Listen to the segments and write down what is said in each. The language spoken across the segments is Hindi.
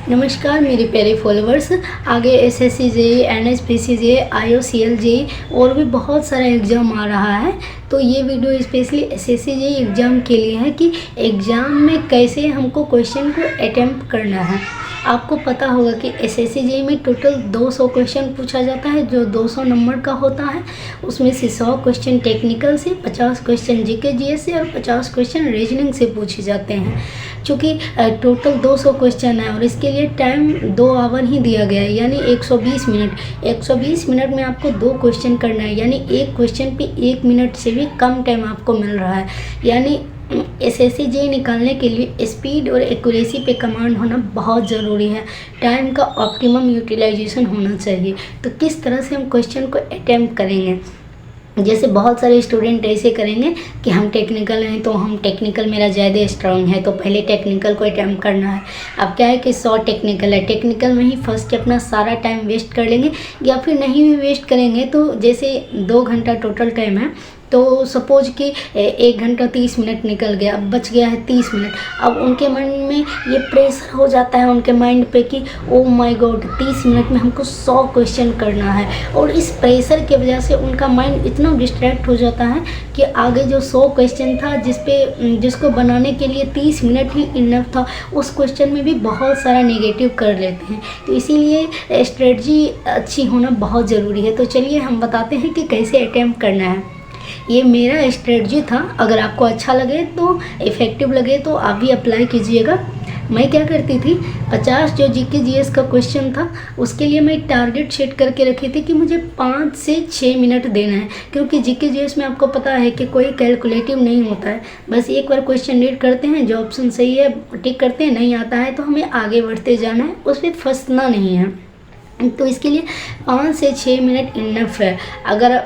नमस्कार मेरे प्यारे फॉलोअर्स। आगे SSC JEE, NHPC JEE, IOCL JEE और भी बहुत सारा एग्ज़ाम आ रहा है। तो ये video specially SSC JEE exam के लिए है कि एग्ज़ाम में कैसे हमको क्वेश्चन को अटेम्प्ट करना है। आपको पता होगा कि एसएससी जेईई में टोटल 200 क्वेश्चन पूछा जाता है, जो 200 नंबर का होता है। उसमें से 100 क्वेश्चन टेक्निकल से, 50 क्वेश्चन जीके जीएस से और 50 क्वेश्चन रीजनिंग से पूछे जाते हैं। चूँकि टोटल 200 क्वेश्चन है और इसके लिए टाइम 2 आवर ही दिया गया है, यानी 120 मिनट। 120 मिनट में आपको 2 क्वेश्चन करना है, यानी एक क्वेश्चन पे 1 मिनट से भी कम टाइम आपको मिल रहा है। यानी एसएससी जेईई निकालने के लिए स्पीड और एक्यूरेसी पे कमांड होना बहुत ज़रूरी है। टाइम का ऑप्टिमम यूटिलाइजेशन होना चाहिए। तो किस तरह से हम क्वेश्चन को अटेम्प्ट करेंगे, जैसे बहुत सारे स्टूडेंट ऐसे करेंगे कि हम टेक्निकल हैं, तो हम टेक्निकल मेरा ज़्यादा स्ट्रांग है, तो पहले टेक्निकल को अटैम्प्ट करना है। अब क्या है कि 100 टेक्निकल है, टेक्निकल में ही फर्स्ट अपना सारा टाइम वेस्ट कर लेंगे, या फिर नहीं भी वेस्ट करेंगे तो जैसे 2 घंटा टोटल टाइम है, तो सपोज कि 1 घंटा 30 मिनट निकल गया, अब बच गया है 30 मिनट। अब उनके मन में ये प्रेशर हो जाता है उनके माइंड पे कि ओ माय गॉड, 30 मिनट में हमको 100 क्वेश्चन करना है। और इस प्रेशर की वजह से उनका माइंड इतना डिस्ट्रैक्ट हो जाता है कि आगे जो 100 क्वेश्चन था जिसको बनाने के लिए 30 मिनट ही इनफ था, उस क्वेश्चन में भी बहुत सारा नेगेटिव कर लेते हैं। तो इसीलिए स्ट्रेटजी अच्छी होना बहुत ज़रूरी है। तो चलिए हम बताते हैं कि कैसे अटैम्प्ट करना है। ये मेरा स्ट्रेटजी था, अगर आपको अच्छा लगे तो, इफ़ेक्टिव लगे तो आप भी अप्लाई कीजिएगा। मैं क्या करती थी, 50 जो जीके जीएस का क्वेश्चन था उसके लिए मैं टारगेट सेट करके रखी थी कि मुझे 5 से 6 मिनट देना है। क्योंकि जीके जीएस में आपको पता है कि कोई कैलकुलेटिव नहीं होता है, बस एक बार क्वेश्चन रीड करते हैं, जो ऑप्शन सही है टिक करते हैं, नहीं आता है तो हमें आगे बढ़ते जाना है, उस पर फंसना नहीं है। तो इसके लिए 5 से 6 मिनट इनफ है। अगर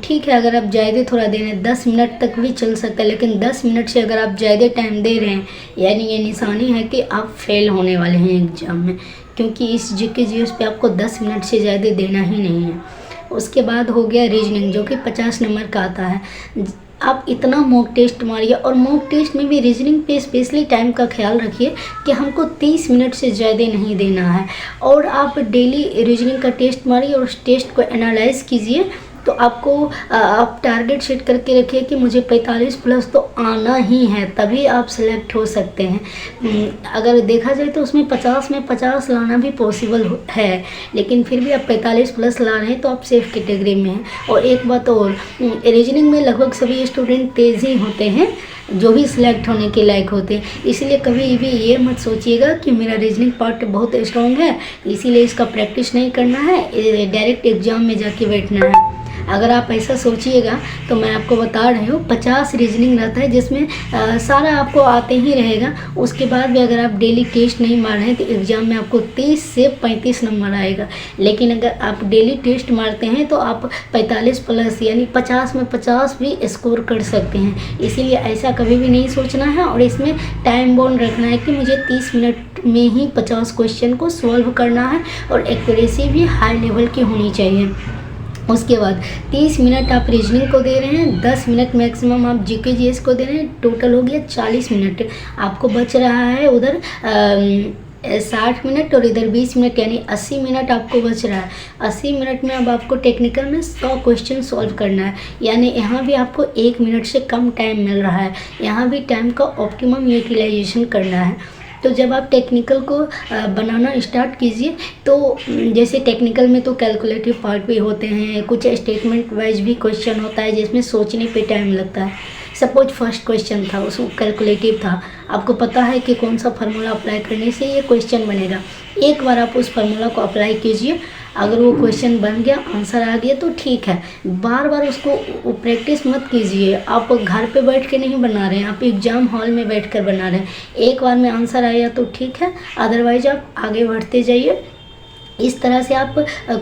ठीक है, अगर आप ज़्यादा थोड़ा दे रहे हैं 10 मिनट तक भी चल सकता है, लेकिन 10 मिनट से अगर आप ज़्यादा टाइम दे रहे हैं, यानी ये निशानी है कि आप फेल होने वाले हैं एग्ज़ाम में। क्योंकि इस जीके जीएस पे आपको 10 मिनट से ज़्यादा देना ही नहीं है। उसके बाद हो गया रीजनिंग, जो कि 50 नंबर का आता है। आप इतना मॉक टेस्ट मारिए, और मॉक टेस्ट में भी रीजनिंग पे स्पेशली टाइम का ख्याल रखिए कि हमको 30 मिनट से ज़्यादा नहीं देना है। और आप डेली रीजनिंग का टेस्ट मारिए और उस टेस्ट को एनालाइज कीजिए। तो आपको आप टारगेट सेट करके रखिए कि मुझे 45 प्लस तो आना ही है, तभी आप सेलेक्ट हो सकते हैं। अगर देखा जाए तो उसमें 50 में 50 लाना भी पॉसिबल है, लेकिन फिर भी आप 45 प्लस ला रहे हैं तो आप सेफ कैटेगरी में हैं। और एक बात और, रीजनिंग में लगभग सभी स्टूडेंट तेज़ ही होते हैं जो भी सिलेक्ट होने के लायक होते हैं। इसलिए कभी भी ये मत सोचिएगा कि मेरा रीजनिंग पार्ट बहुत स्ट्रॉन्ग है, इसीलिए इसका प्रैक्टिस नहीं करना है, डायरेक्ट एग्ज़ाम में जाके बैठना है। अगर आप ऐसा सोचिएगा तो मैं आपको बता रही हूँ, 50 रीजनिंग रहता है जिसमें सारा आपको आते ही रहेगा। उसके बाद भी अगर आप डेली टेस्ट नहीं मार रहे हैं तो एग्ज़ाम में आपको 30 से 35 नंबर आएगा। लेकिन अगर आप डेली टेस्ट मारते हैं तो आप 45 प्लस यानी 50 में 50 भी स्कोर कर सकते हैं। इसीलिए ऐसा कभी भी नहीं सोचना है, और इसमें टाइम बाउंड रखना है कि मुझे 30 मिनट में ही 50 क्वेश्चन को सॉल्व करना है, और एक्यूरेसी भी हाई लेवल की होनी चाहिए। उसके बाद 30 मिनट आप रीजनिंग को दे रहे हैं, 10 मिनट मैक्सिमम आप जीके जीएस को दे रहे हैं, टोटल हो गया 40 मिनट। आपको बच रहा है उधर 60 मिनट और इधर 20 मिनट, यानी 80 मिनट आपको बच रहा है। 80 मिनट में अब आपको टेक्निकल में 100 क्वेश्चन सॉल्व करना है, यानी यहाँ भी आपको 1 मिनट से कम टाइम मिल रहा है। यहाँ भी टाइम का ऑप्टिमम यूटिलाइजेशन करना है। तो जब आप टेक्निकल को बनाना स्टार्ट कीजिए, तो जैसे टेक्निकल में तो कैलकुलेटिव पार्ट भी होते हैं, कुछ स्टेटमेंट वाइज भी क्वेश्चन होता है जिसमें सोचने पे टाइम लगता है। सपोज फर्स्ट क्वेश्चन था, उसमें कैलकुलेटिव था, आपको पता है कि कौन सा फार्मूला अप्लाई करने से ये क्वेश्चन बनेगा। एक बार आप उस फार्मूला को अप्लाई कीजिए, अगर वो क्वेश्चन बन गया, आंसर आ गया तो ठीक है। बार बार उसको प्रैक्टिस मत कीजिए। आप घर पे बैठ के नहीं बना रहे हैं, आप एग्ज़ाम हॉल में बैठकर बना रहे हैं। एक बार में आंसर आया तो ठीक है, अदरवाइज आप आगे बढ़ते जाइए। इस तरह से आप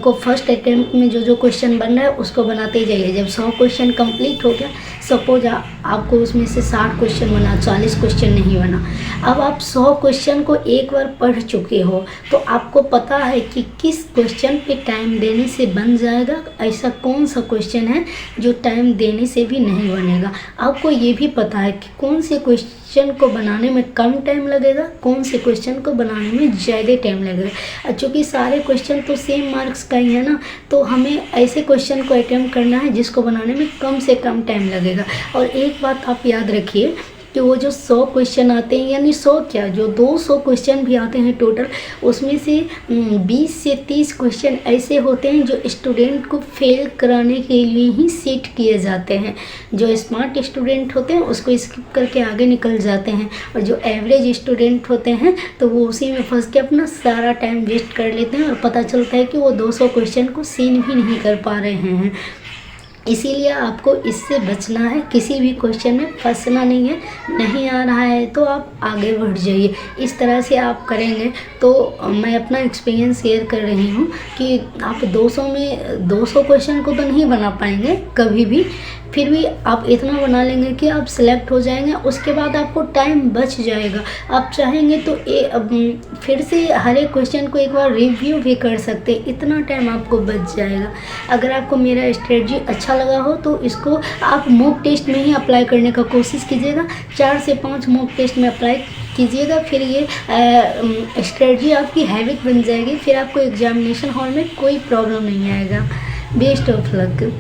को फर्स्ट अटेम्प्ट में जो क्वेश्चन बन रहा है उसको बनाते जाइए। जब 100 क्वेश्चन कंप्लीट हो गया, सपोज आपको उसमें से 60 क्वेश्चन बना, 40 क्वेश्चन नहीं बना, अब आप 100 क्वेश्चन को एक बार पढ़ चुके हो, तो आपको पता है कि किस क्वेश्चन पे टाइम देने से बन जाएगा, ऐसा कौन सा क्वेश्चन है जो टाइम देने से भी नहीं बनेगा। आपको ये भी पता है कि कौन से क्वेश्चन क्वेश्चन को बनाने में कम टाइम लगेगा, कौन से क्वेश्चन को बनाने में ज़्यादा टाइम लगेगा। चूँकि सारे क्वेश्चन तो सेम मार्क्स का ही है ना, तो हमें ऐसे क्वेश्चन को अटेम्प्ट करना है जिसको बनाने में कम से कम टाइम लगेगा। और एक बात आप याद रखिए कि वो जो 100 क्वेश्चन आते हैं, यानी 100 क्या, जो 200 क्वेश्चन भी आते हैं टोटल, उसमें से 20 से 30 क्वेश्चन ऐसे होते हैं जो स्टूडेंट को फेल कराने के लिए ही सेट किए जाते हैं। जो स्मार्ट स्टूडेंट होते हैं उसको स्किप करके आगे निकल जाते हैं, और जो एवरेज स्टूडेंट होते हैं तो वो उसी में फंस के अपना सारा टाइम वेस्ट कर लेते हैं, और पता चलता है कि वो 200 क्वेश्चन को सीन भी नहीं कर पा रहे हैं। इसीलिए आपको इससे बचना है, किसी भी क्वेश्चन में फंसना नहीं है। नहीं आ रहा है तो आप आगे बढ़ जाइए। इस तरह से आप करेंगे तो मैं अपना एक्सपीरियंस शेयर कर रही हूँ कि आप 200 क्वेश्चन को तो नहीं बना पाएंगे कभी भी, फिर भी आप इतना बना लेंगे कि आप सिलेक्ट हो जाएंगे। उसके बाद आपको टाइम बच जाएगा। आप चाहेंगे तो फिर से हर एक क्वेश्चन को एक बार रिव्यू भी कर सकते हैं, इतना टाइम आपको बच जाएगा। अगर आपको मेरा स्ट्रेटजी अच्छा लगा हो तो इसको आप मॉक टेस्ट में ही अप्लाई करने का कोशिश कीजिएगा। 4 से 5 मॉक टेस्ट में अप्लाई कीजिएगा, फिर ये स्ट्रेटजी आपकी हैबिट बन जाएगी। फिर आपको एग्जामिनेशन हॉल में कोई प्रॉब्लम नहीं आएगा। Best of luck.